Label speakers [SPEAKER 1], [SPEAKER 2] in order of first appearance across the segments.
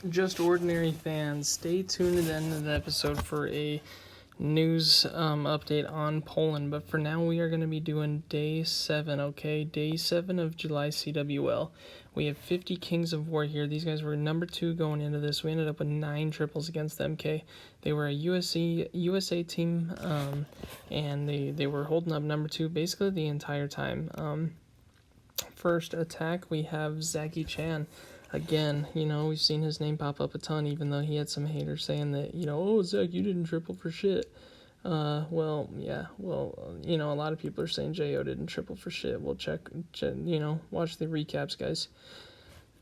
[SPEAKER 1] Just ordinary fans, stay tuned to the end of the episode for a news update on Poland. But for now, we are going to be doing day 7, okay? Day 7 of July CWL. We have 50 Kings of War here. These guys were number 2 going into this. We ended up with 9 triples against them, okay? They were a USA team, and they were holding up number 2 basically the entire time. First attack, we have Zaki Chan. Again, we've seen his name pop up a ton, even though he had some haters saying that, oh, Zach, you didn't triple for shit. A lot of people are saying J.O. didn't triple for shit. We'll check, watch the recaps, guys.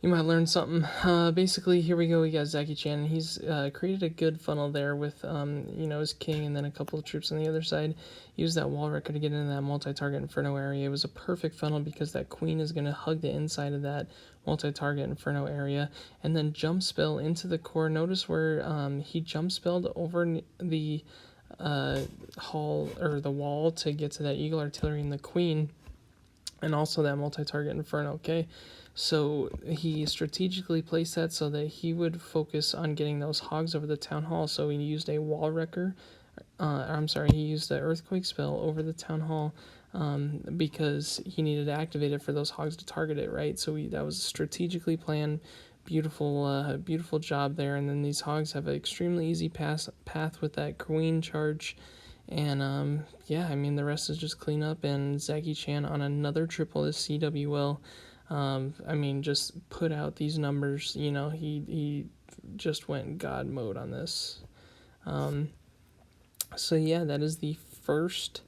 [SPEAKER 1] You might learn something. Basically, here we go. We got Zaki Chan. He's created a good funnel there with, his king and then a couple of troops on the other side. Used that wall record to get into that multi-target Inferno area. It was a perfect funnel because that queen is going to hug the inside of that multi-target Inferno area. And then jump spell into the core. Notice where he jump spelled over the hall or the wall to get to that Eagle Artillery and the queen. And also that multi-target Inferno, okay? So he strategically placed that so that he would focus on getting those hogs over the town hall. So he used a wall wrecker. He used the earthquake spell over the town hall because he needed to activate it for those hogs to target it, right? So that was strategically planned. Beautiful job there. And then these hogs have an extremely easy path with that queen charge. And the rest is just clean up. And Zaki Chan on another triple this CWL. Just put out these numbers. He just went God mode on this. That is the first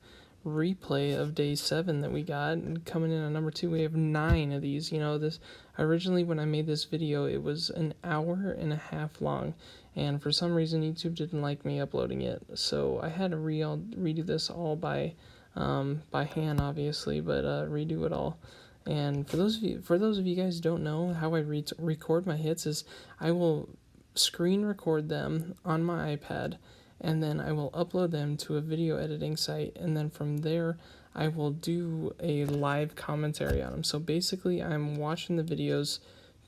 [SPEAKER 1] replay of day 7 that we got. And coming in on number 2, we have 9 of these. This originally when I made this video, it was an hour and a half long. And for some reason, YouTube didn't like me uploading it. So I had to redo this all by hand, obviously, but redo it all. And for those of you guys who don't know, how I record my hits is I will screen record them on my iPad, and then I will upload them to a video editing site, and then from there I will do a live commentary on them. So basically I'm watching the videos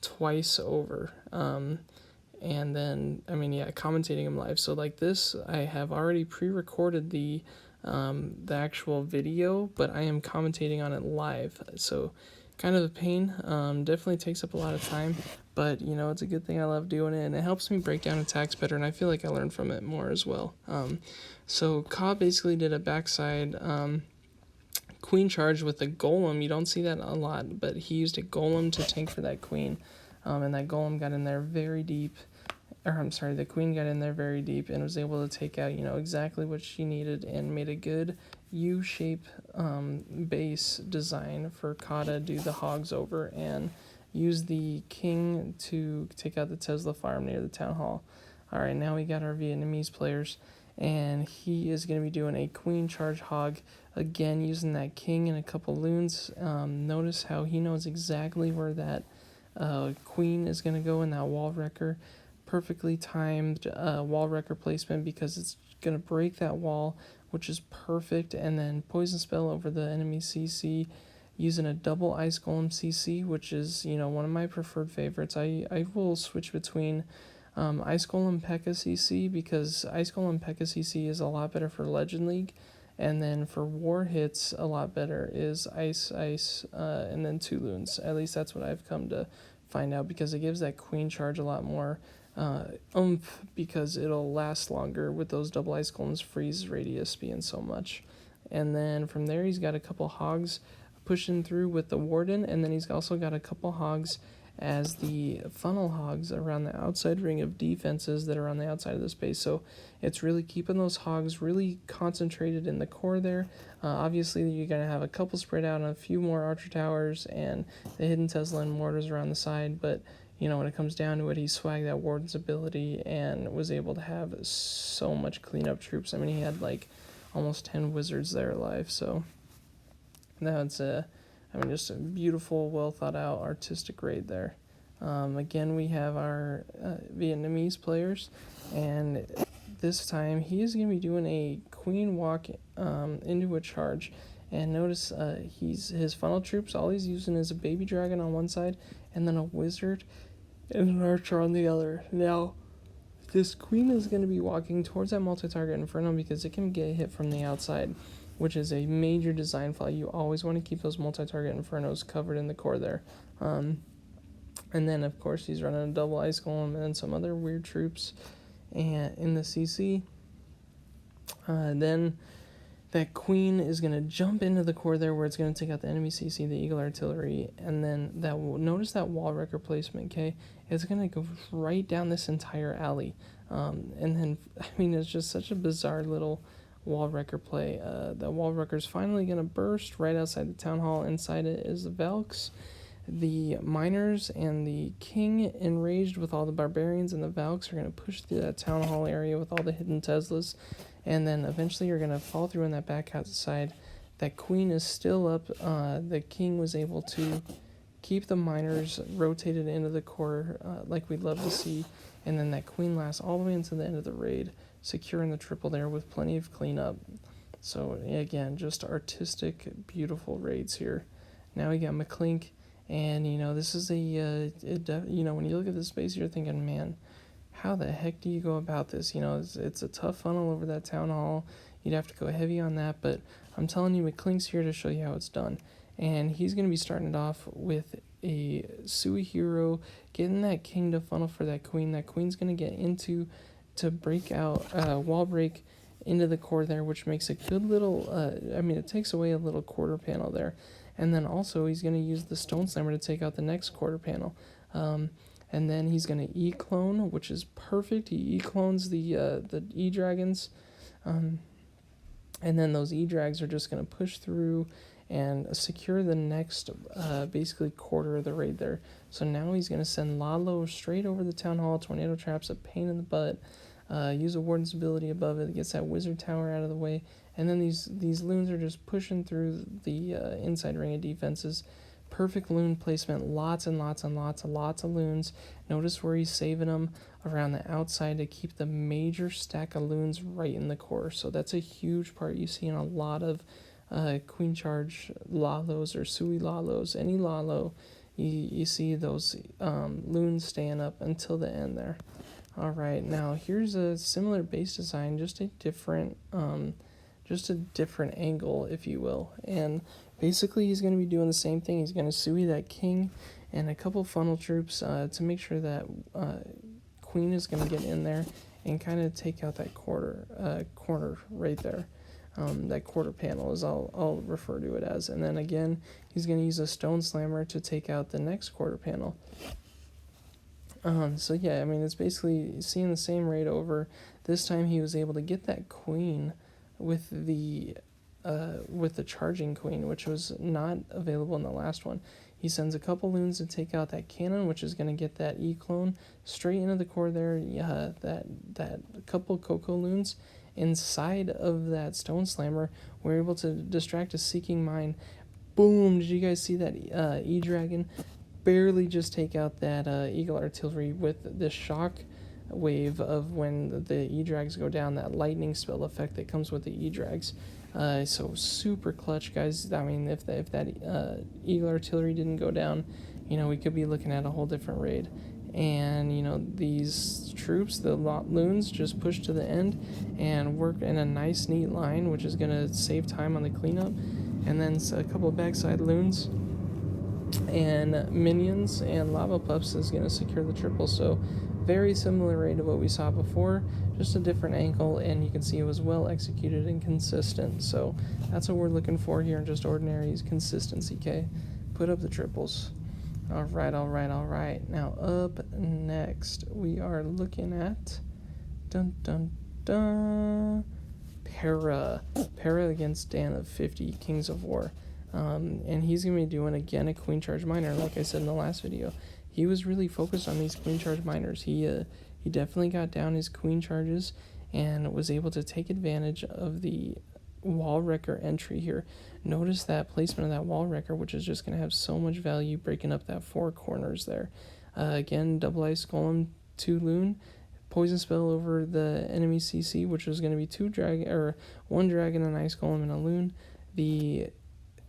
[SPEAKER 1] twice over, and then commentating them live. So like this, I have already pre-recorded the actual video, but I am commentating on it live. So kind of a pain. Definitely takes up a lot of time, but it's a good thing. I love doing it, and it helps me break down attacks better, and I feel like I learned from it more as well. So Ka basically did a backside queen charge with a golem. You don't see that a lot, but he used a golem to tank for that queen, and that golem got in there very deep. The queen got in there very deep and was able to take out, exactly what she needed and made a good U-shape base design for Ka to do the hogs over and use the king to take out the Tesla farm near the town hall. All right, now we got our Vietnamese players, and he is going to be doing a queen charge hog, again using that king and a couple loons. Notice how he knows exactly where that queen is going to go in that wall wrecker. Perfectly timed wall wrecker placement because it's going to break that wall, which is perfect. And then poison spell over the enemy CC using a double ice golem CC, which is one of my preferred favorites. I will switch between ice golem P.E.K.K.A CC because ice golem P.E.K.K.A CC is a lot better for Legend League, and then for war hits a lot better is ice and then 2 loons. At least that's what I've come to find out, because it gives that queen charge a lot more oomph, because it'll last longer with those double ice golems freeze radius being so much. And then from there he's got a couple hogs pushing through with the warden, and then he's also got a couple hogs as the funnel hogs around the outside ring of defenses that are on the outside of the space. So it's really keeping those hogs really concentrated in the core there. Obviously you're going to have a couple spread out on a few more archer towers and the hidden Tesla and mortars around the side, but when it comes down to it, he swagged that warden's ability and was able to have so much cleanup troops. He had like almost 10 wizards there alive. So that's just a beautiful, well thought out artistic raid there. Again, we have our Vietnamese players, and this time he is going to be doing a queen walk into a charge. And notice his funnel troops, all he's using is a baby dragon on one side and then a wizard. and an archer on the other. Now, this queen is going to be walking towards that multi-target inferno because it can get hit from the outside, which is a major design flaw. You always want to keep those multi-target infernos covered in the core there. And then, of course, he's running a double ice golem and some other weird troops and in the CC. Then that queen is going to jump into the core there where it's going to take out the enemy CC, the Eagle Artillery, and then notice that wall wrecker placement, okay? It's going to go right down this entire alley. And then, I mean, it's just such a bizarre little wall wrecker play. The wall wrecker is finally going to burst right outside the town hall. Inside it is the Valks, the miners, and the king enraged with all the barbarians, and the Valks are going to push through that town hall area with all the hidden Teslas. And then eventually you're going to fall through on that back outside. That queen is still up. The king was able to keep the miners rotated into the core like we'd love to see. And then that queen lasts all the way into the end of the raid, securing the triple there with plenty of cleanup. So again, just artistic, beautiful raids here. Now we got McClink. And, this is when you look at this space, you're thinking, man, how the heck do you go about this? It's a tough funnel over that town hall. You'd have to go heavy on that, but I'm telling you, McClink's here to show you how it's done. And he's going to be starting it off with a Sui hero, getting that king to funnel for that queen. That queen's going to get to break out, wall break into the core there, which makes a good little, it takes away a little quarter panel there. And then also he's going to use the Stone Slammer to take out the next quarter panel. And then he's going to E-clone, which is perfect. He E-clones the E-dragons. And then those E-drags are just going to push through and secure the next basically quarter of the raid there. So now he's going to send Lalo straight over the town hall. Tornado Trap's a pain in the butt. Use a Warden's ability above it. Gets that Wizard Tower out of the way. And then these loons are just pushing through the inside ring of defenses. Perfect loon placement. Lots and lots and lots of loons. Notice where he's saving them around the outside to keep the major stack of loons right in the core. So that's a huge part you see in a lot of Queen Charge Lalos or Sui Lalos. Any Lalo, you see those loons staying up until the end there. All right, now here's a similar base design, just a different angle, if you will. And basically he's going to be doing the same thing. He's going to Sui that king and a couple funnel troops to make sure that queen is going to get in there and kind of take out that corner right there. That quarter panel is I'll refer to it as. And then again, he's going to use a Stone Slammer to take out the next quarter panel. So yeah, it's basically seeing the same raid over. This time he was able to get that queen with the charging queen, which was not available in the last one. He sends a couple loons to take out that cannon, which is going to get that E-clone straight into the core there. Yeah, that couple Coco loons inside of that Stone Slammer were able to distract a Seeking Mine. Boom! Did you guys see that E-Dragon? Barely just take out that Eagle Artillery with the shock wave of when the E-Drags go down, that lightning spell effect that comes with the E-Drags. So super clutch, guys. If that Eagle Artillery didn't go down, we could be looking at a whole different raid. And, these troops, the loons, just push to the end and work in a nice, neat line, which is going to save time on the cleanup. And then a couple of backside loons and minions and lava pups is going to secure the triple. So very similar raid to what we saw before, just a different angle, and you can see it was well executed and consistent. So that's what we're looking for here in Just Ordinary is consistency, okay? Put up the triples. All right. Now up next we are looking at Para against Dan of 50 Kings of War. And he's going to be doing, again, a Queen Charge Miner, like I said in the last video. He was really focused on these Queen Charge Miners. He definitely got down his Queen Charges and was able to take advantage of the Wall Wrecker entry here. Notice that placement of that Wall Wrecker, which is just going to have so much value breaking up that four corners there. Again, double Ice Golem, 2 Loon, Poison Spell over the enemy CC, which is going to be 1 Dragon, an Ice Golem, and a Loon.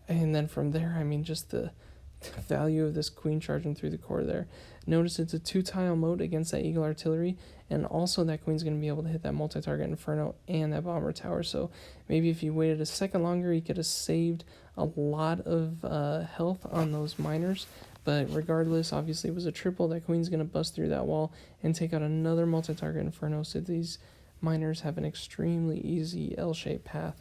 [SPEAKER 1] And then from there, just the value of this queen charging through the core there. Notice it's a 2-tile moat against that Eagle Artillery, and also that Queen's going to be able to hit that multi-target Inferno and that Bomber Tower. So maybe if you waited a second longer, you could have saved a lot of health on those miners. But regardless, obviously it was a triple. That Queen's going to bust through that wall and take out another multi-target Inferno. So these miners have an extremely easy L-shaped path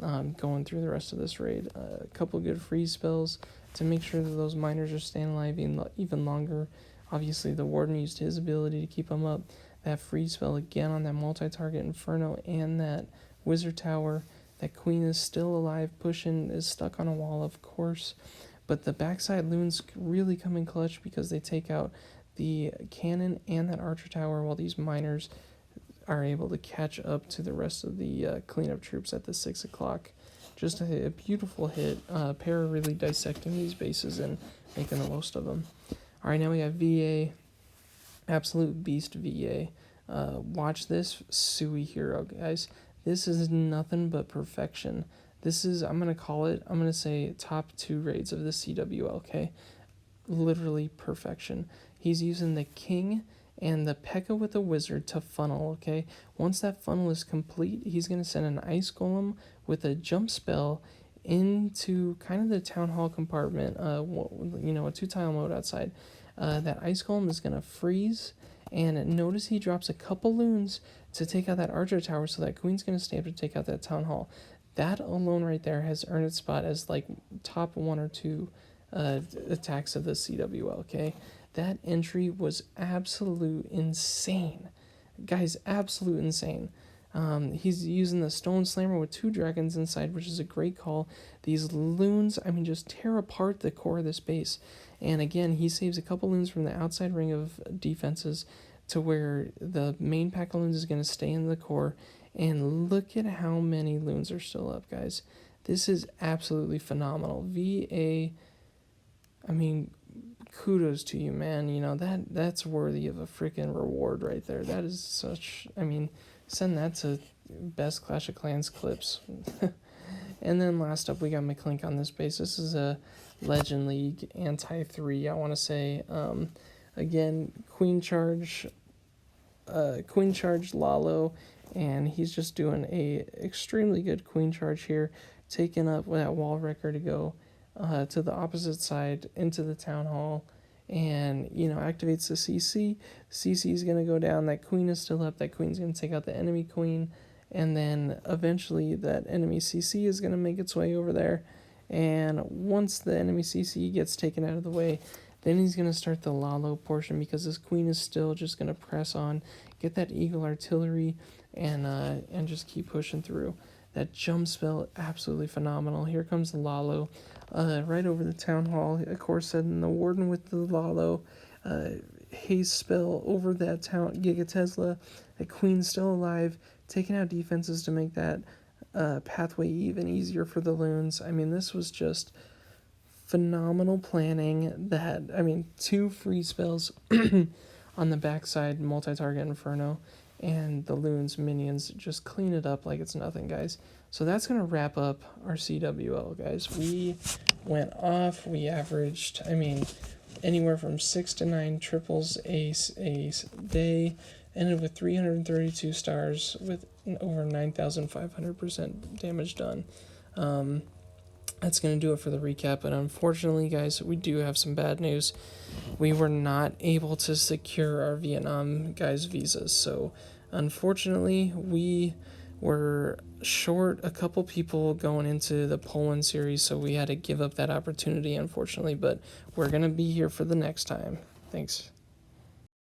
[SPEAKER 1] going through the rest of this raid. A couple good freeze spells to make sure that those miners are staying alive even longer. Obviously, the Warden used his ability to keep them up. That freeze spell again on that multi-target Inferno and that Wizard Tower. That Queen is still alive, pushing, is stuck on a wall, of course. But the backside loons really come in clutch because they take out the cannon and that archer tower while these miners are able to catch up to the rest of the cleanup troops at the 6 o'clock. Just a beautiful hit. Para really dissecting these bases and making the most of them. All right, now we got VA. Absolute beast VA. Watch this Sui hero, guys. This is nothing but perfection. This is, I'm going to say top 2 raids of the CWL, okay? Literally perfection. He's using the King and the P.E.K.K.A. with the Wizard to funnel, okay? Once that funnel is complete, he's going to send an Ice Golem with a jump spell into kind of the Town Hall compartment, a 2-tile mode outside. That Ice Golem is going to freeze, and notice he drops a couple loons to take out that Archer Tower, so that Queen's going to stay up to take out that Town Hall. That alone right there has earned its spot as like top 1 or 2 attacks of the CWL, okay? That entry was absolute insane. Guys, absolute insane. He's using the Stone Slammer with 2 dragons inside, which is a great call. These loons, I mean, just tear apart the core of this base. And again, he saves a couple loons from the outside ring of defenses to where the main pack of loons is going to stay in the core. And look at how many loons are still up, guys. This is absolutely phenomenal. VA, I mean, kudos to you, man. You know, that's worthy of a freaking reward right there. That is such, I mean, send that to best Clash of Clans clips. And then last up, we got McClink on this base. This is a Legend League anti-3, I want to say. Again, Queen Charge Lalo, and he's just doing a extremely good Queen Charge here, taking up that wall wrecker to go to the opposite side into the Town Hall, and activates the CC. CC is going to go down. That Queen is still up. That Queen's going to take out the enemy Queen, and then eventually that enemy CC is going to make its way over there. And once the enemy CC gets taken out of the way, then he's going to start the Lalo portion, because this Queen is still just going to press on, get that Eagle Artillery, and just keep pushing through. That jump spell, absolutely phenomenal. Here comes the Lalo, right over the Town Hall. Of course, setting the Warden with the Lalo. Haste spell over that Giga Tesla. The Queen's still alive, taking out defenses to make that pathway even easier for the loons. I mean, this was just phenomenal planning. 2 free spells on the backside, multi-target Inferno, and the loons minions just clean it up like it's nothing, guys. So that's going to wrap up our CWL, guys. We went off. We averaged, anywhere from 6 to 9 triples a day. Ended with 332 stars with over 9,500% damage done. That's going to do it for the recap, but unfortunately, guys, we do have some bad news. We were not able to secure our Vietnam guys' visas, so unfortunately, we were short a couple people going into the Poland series, so we had to give up that opportunity, unfortunately, but we're going to be here for the next time. Thanks.